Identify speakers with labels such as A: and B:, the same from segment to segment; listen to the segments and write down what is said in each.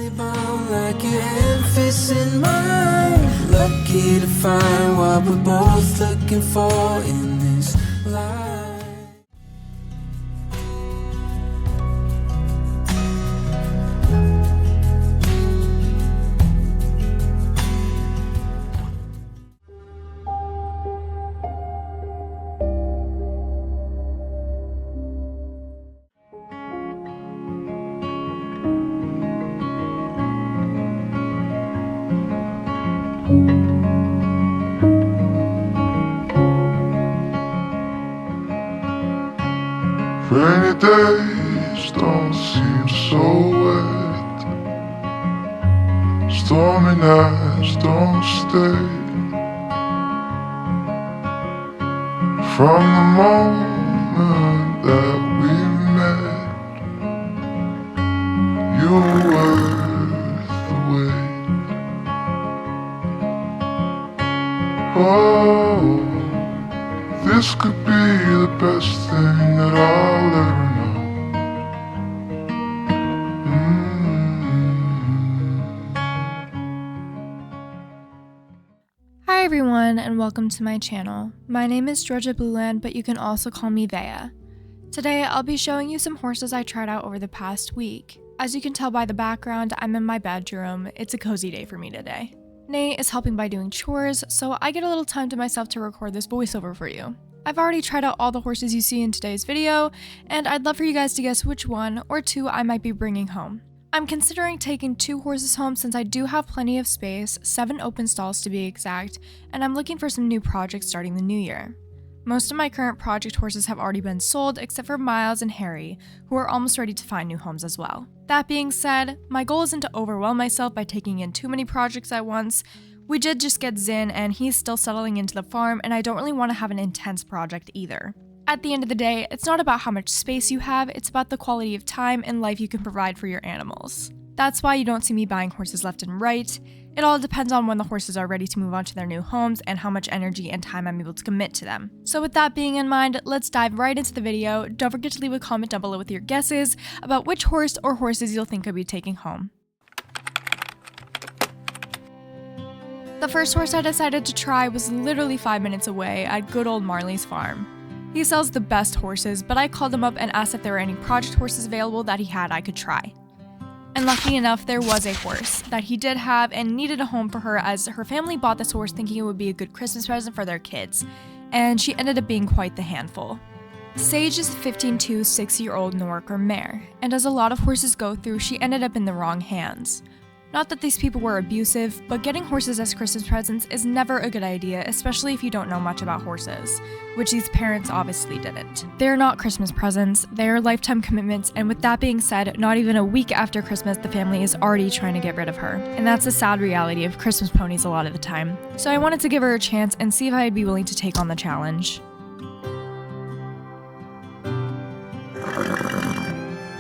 A: Tightly bound like your hand fits in mine. Lucky to find what we're both looking for in this life.
B: Rainy days don't seem so wet. Stormy nights don't stay. From the moment that we met, you were worth the wait. Oh, this could be the best thing that I'll ever know.
C: Hi everyone and welcome to my channel. My name is Georgia Blueland, but you can also call me Vea. Today I'll be showing you some horses I tried out over the past week. As you can tell by the background, I'm in my bedroom. It's a cozy day for me today. Nate is helping by doing chores, so I get a little time to myself to record this voiceover for you. I've already tried out all the horses you see in today's video, and I'd love for you guys to guess which one or two I might be bringing home. I'm considering taking 2 horses home since I do have plenty of space, 7 open stalls to be exact, and I'm looking for some new projects starting the new year. Most of my current project horses have already been sold except for Miles and Harry, who are almost ready to find new homes as well. That being said, my goal isn't to overwhelm myself by taking in too many projects at once. We did just get Zin and he's still settling into the farm, and I don't really want to have an intense project either. At the end of the day, it's not about how much space you have, it's about the quality of time and life you can provide for your animals. That's why you don't see me buying horses left and right. It all depends on when the horses are ready to move on to their new homes and how much energy and time I'm able to commit to them. So with that being in mind, let's dive right into the video. Don't forget to leave a comment down below with your guesses about which horse or horses you'll think I'll be taking home. The first horse I decided to try was literally 5 minutes away at good old Marley's farm. He sells the best horses, but I called him up and asked if there were any project horses available that he had I could try. And lucky enough, there was a horse that he did have and needed a home for her, as her family bought this horse thinking it would be a good Christmas present for their kids, and she ended up being quite the handful. Sage is a 15-2 6-year-old Norker mare, and as a lot of horses go through, she ended up in the wrong hands. Not that these people were abusive, but getting horses as Christmas presents is never a good idea, especially if you don't know much about horses, which these parents obviously didn't. They're not Christmas presents, they're lifetime commitments, and with that being said, not even a week after Christmas, the family is already trying to get rid of her. And that's the sad reality of Christmas ponies a lot of the time. So I wanted to give her a chance and see if I'd be willing to take on the challenge.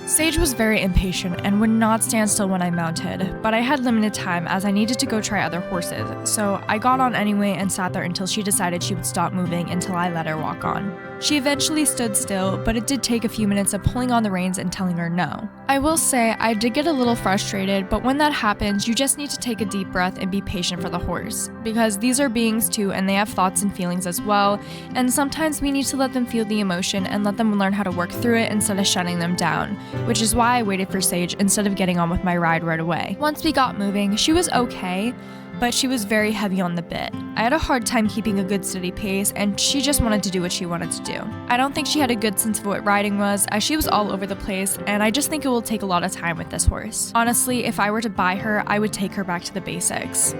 C: Sage was very impatient and would not stand still when I mounted, but I had limited time as I needed to go try other horses, so I got on anyway and sat there until she decided she would stop moving until I let her walk on. She eventually stood still, but it did take a few minutes of pulling on the reins and telling her no. I will say I did get a little frustrated, but when that happens, you just need to take a deep breath and be patient for the horse, because these are beings too and they have thoughts and feelings as well, and sometimes we need to let them feel the emotion and let them learn how to work through it instead of shutting them down, which is why I waited for Sage instead of getting on with my ride right away. Once we got moving, she was okay, but she was very heavy on the bit. I had a hard time keeping a good steady pace, and she just wanted to do what she wanted to do. I don't think she had a good sense of what riding was, as she was all over the place, and I just think it will take a lot of time with this horse. Honestly, if I were to buy her, I would take her back to the basics.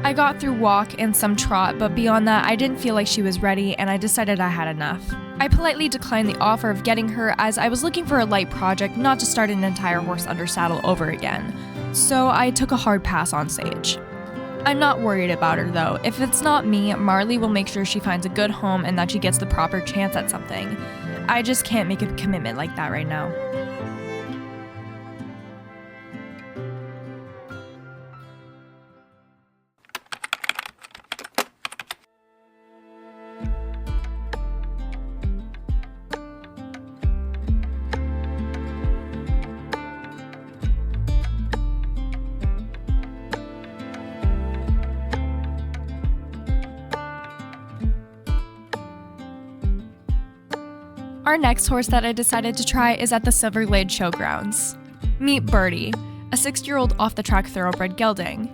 C: I got through walk and some trot, but beyond that, I didn't feel like she was ready, and I decided I had enough. I politely declined the offer of getting her, as I was looking for a light project, not to start an entire horse under saddle over again. So I took a hard pass on Sage. I'm not worried about her though. If it's not me, Marley will make sure she finds a good home and that she gets the proper chance at something. I just can't make a commitment like that right now. Our next horse that I decided to try is at the Silver Glade Showgrounds. Meet Birdie, a 6-year-old off-the-track thoroughbred gelding.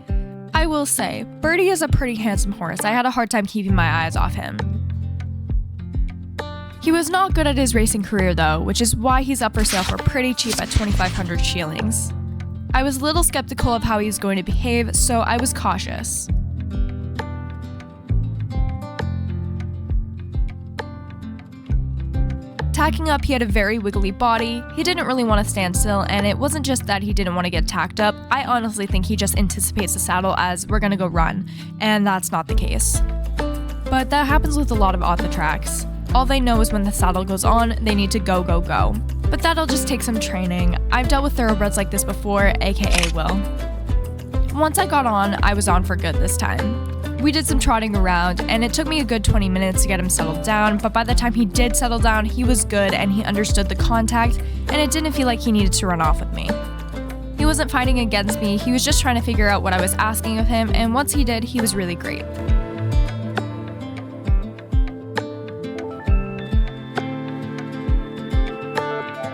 C: I will say, Birdie is a pretty handsome horse. I had a hard time keeping my eyes off him. He was not good at his racing career though, which is why he's up for sale for pretty cheap at 2,500 shillings. I was a little skeptical of how he was going to behave, so I was cautious. Tacking up, he had a very wiggly body, he didn't really want to stand still, and it wasn't just that he didn't want to get tacked up. I honestly think he just anticipates the saddle as we're gonna go run, and that's not the case. But that happens with a lot of off-the-tracks. All they know is when the saddle goes on, they need to go, go, go. But that'll just take some training. I've dealt with thoroughbreds like this before, aka Will. Once I got on, I was on for good this time. We did some trotting around, and it took me a good 20 minutes to get him settled down, but by the time he did settle down, he was good and he understood the contact, and it didn't feel like he needed to run off with me. He wasn't fighting against me, he was just trying to figure out what I was asking of him, and once he did, he was really great.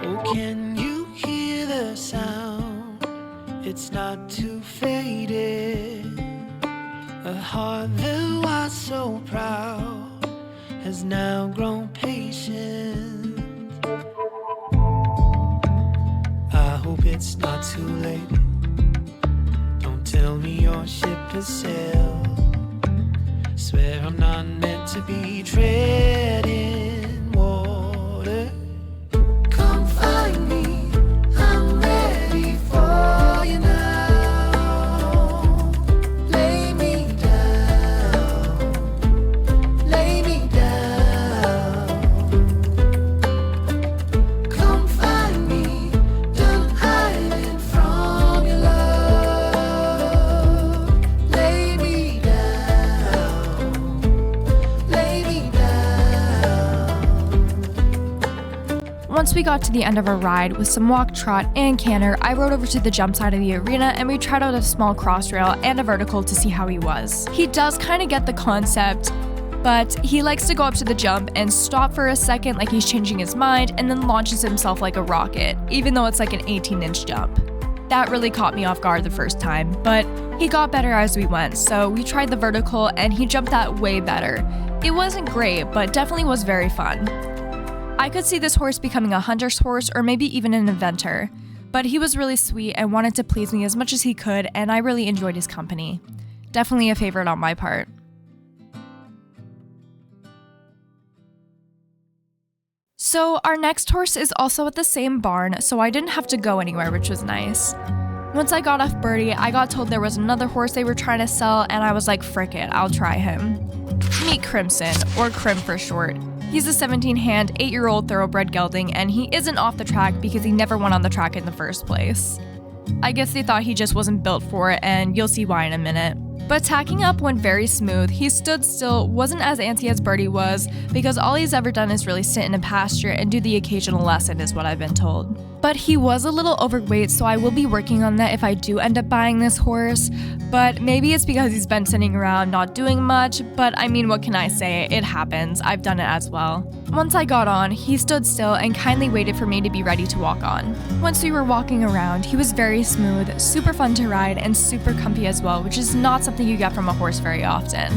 A: Oh, can you hear the sound? It's not too faded. A heart that was so proud has now grown patient. I hope it's not too late. Don't tell me your ship has sailed. Swear I'm not meant to be treading water. Come find me, I'm ready for you now.
C: Once we got to the end of our ride with some walk, trot, and canter, I rode over to the jump side of the arena and we tried out a small cross rail and a vertical to see how he was. He does kind of get the concept, but he likes to go up to the jump and stop for a second like he's changing his mind and then launches himself like a rocket, even though it's like an 18-inch jump. That really caught me off guard the first time, but he got better as we went, so we tried the vertical and he jumped that way better. It wasn't great, but definitely was very fun. I could see this horse becoming a hunter's horse or maybe even an eventer, but he was really sweet and wanted to please me as much as he could, and I really enjoyed his company. Definitely a favorite on my part. So our next horse is also at the same barn, so I didn't have to go anywhere, which was nice. Once I got off Birdie, I got told there was another horse they were trying to sell, and I was like, frick it, I'll try him. Meet Crimson, or Crim for short. He's a 17-hand, 8-year-old thoroughbred gelding, and he isn't off the track because he never went on the track in the first place. I guess they thought he just wasn't built for it, and you'll see why in a minute. But tacking up went very smooth. He stood still, wasn't as antsy as Birdie was, because all he's ever done is really sit in a pasture and do the occasional lesson is what I've been told. But he was a little overweight, so I will be working on that if I do end up buying this horse. But maybe it's because he's been sitting around not doing much, but I mean, what can I say? It happens. I've done it as well. Once I got on, he stood still and kindly waited for me to be ready to walk on. Once we were walking around, he was very smooth, super fun to ride, and super comfy as well, which is not something you get from a horse very often.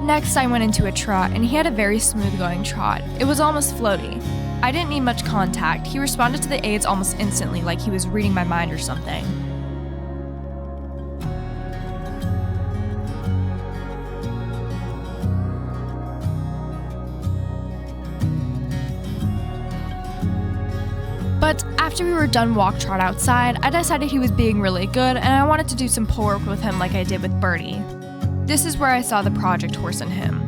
C: Next, I went into a trot, and he had a very smooth going trot. It was almost floaty. I didn't need much contact. He responded to the aids almost instantly, like he was reading my mind or something. But after we were done walk trot outside, I decided he was being really good, and I wanted to do some pull work with him like I did with Birdie. This is where I saw the project horse in him.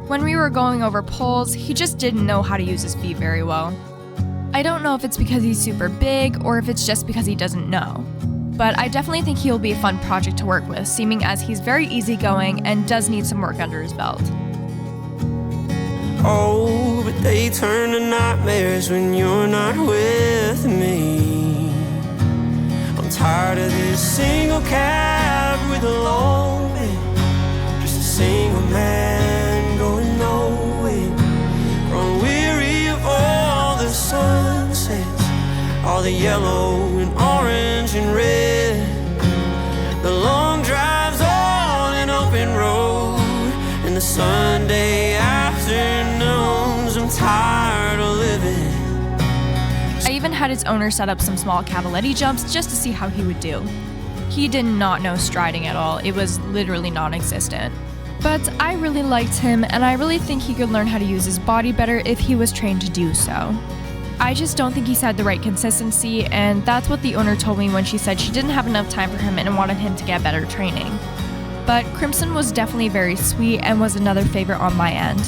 C: When we were going over poles, he just didn't know how to use his feet very well. I don't know if it's because he's super big or if it's just because he doesn't know. But I definitely think he'll be a fun project to work with, seeming as he's very easygoing and does need some work under his belt.
A: Oh, but they turn to nightmares when you're not with me. I'm tired of this single cab with a long single man going nowhere, grown weary of all the sunsets, all the yellow and orange and red, the long drives on an open road, and the Sunday afternoons. I'm tired of living.
C: I even had his owner set up some small cavaletti jumps just to see how he would do. He did not know striding at all. It was literally non-existent. But I really liked him, and I really think he could learn how to use his body better if he was trained to do so. I just don't think he's had the right consistency, and that's what the owner told me when she said she didn't have enough time for him and wanted him to get better training. But Crimson was definitely very sweet and was another favorite on my end.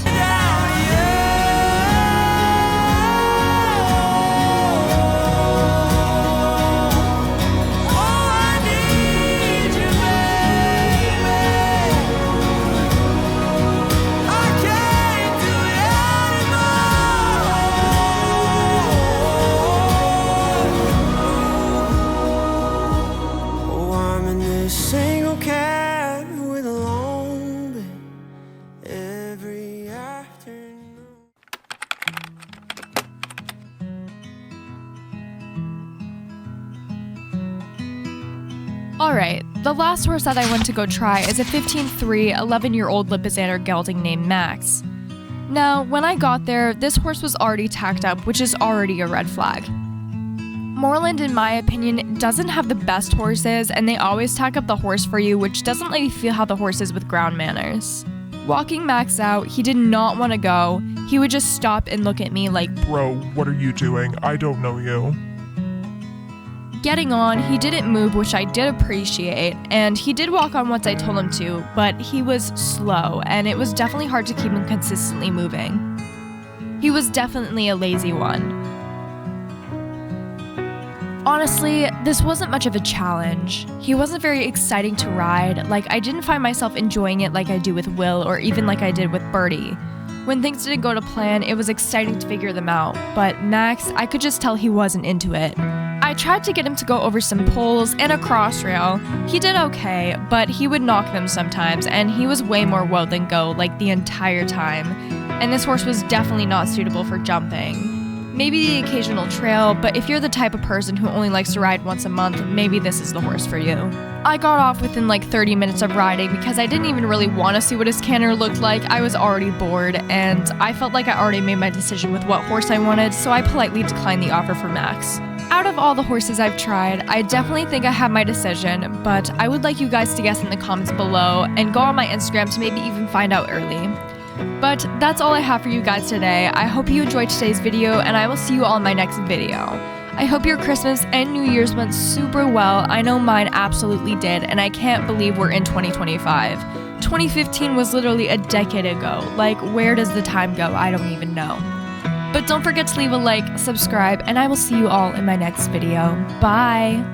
A: Single cat with a long bed every afternoon.
C: Alright, the last horse that I went to go try is a 15-3, 11-year-old Lipizzaner gelding named Max. Now, when I got there, this horse was already tacked up, which is already a red flag. Moreland, in my opinion, doesn't have the best horses, and they always tack up the horse for you, which doesn't let you feel how the horse is with ground manners. Walking Max out, he did not want to go. He would just stop and look at me like,
D: "Bro, what are you doing? I don't know you."
C: Getting on, he didn't move, which I did appreciate, and he did walk on once I told him to, but he was slow, and it was definitely hard to keep him consistently moving. He was definitely a lazy one. Honestly, this wasn't much of a challenge. He wasn't very exciting to ride, like I didn't find myself enjoying it like I do with Will or even like I did with Birdie. When things didn't go to plan, it was exciting to figure them out, but Max, I could just tell he wasn't into it. I tried to get him to go over some poles and a cross rail. He did okay, but he would knock them sometimes, and he was way more whoa than go like the entire time. And this horse was definitely not suitable for jumping. Maybe the occasional trail, but if you're the type of person who only likes to ride once a month, maybe this is the horse for you. I got off within like 30 minutes of riding because I didn't even really want to see what his canter looked like. I was already bored, and I felt like I already made my decision with what horse I wanted, so I politely declined the offer for Max. Out of all the horses I've tried, I definitely think I have my decision, but I would like you guys to guess in the comments below and go on my Instagram to maybe even find out early. But that's all I have for you guys today. I hope you enjoyed today's video, and I will see you all in my next video. I hope your Christmas and New Year's went super well. I know mine absolutely did, and I can't believe we're in 2025. 2015 was literally a decade ago. Like, where does the time go? I don't even know. But don't forget to leave a like, subscribe, and I will see you all in my next video. Bye!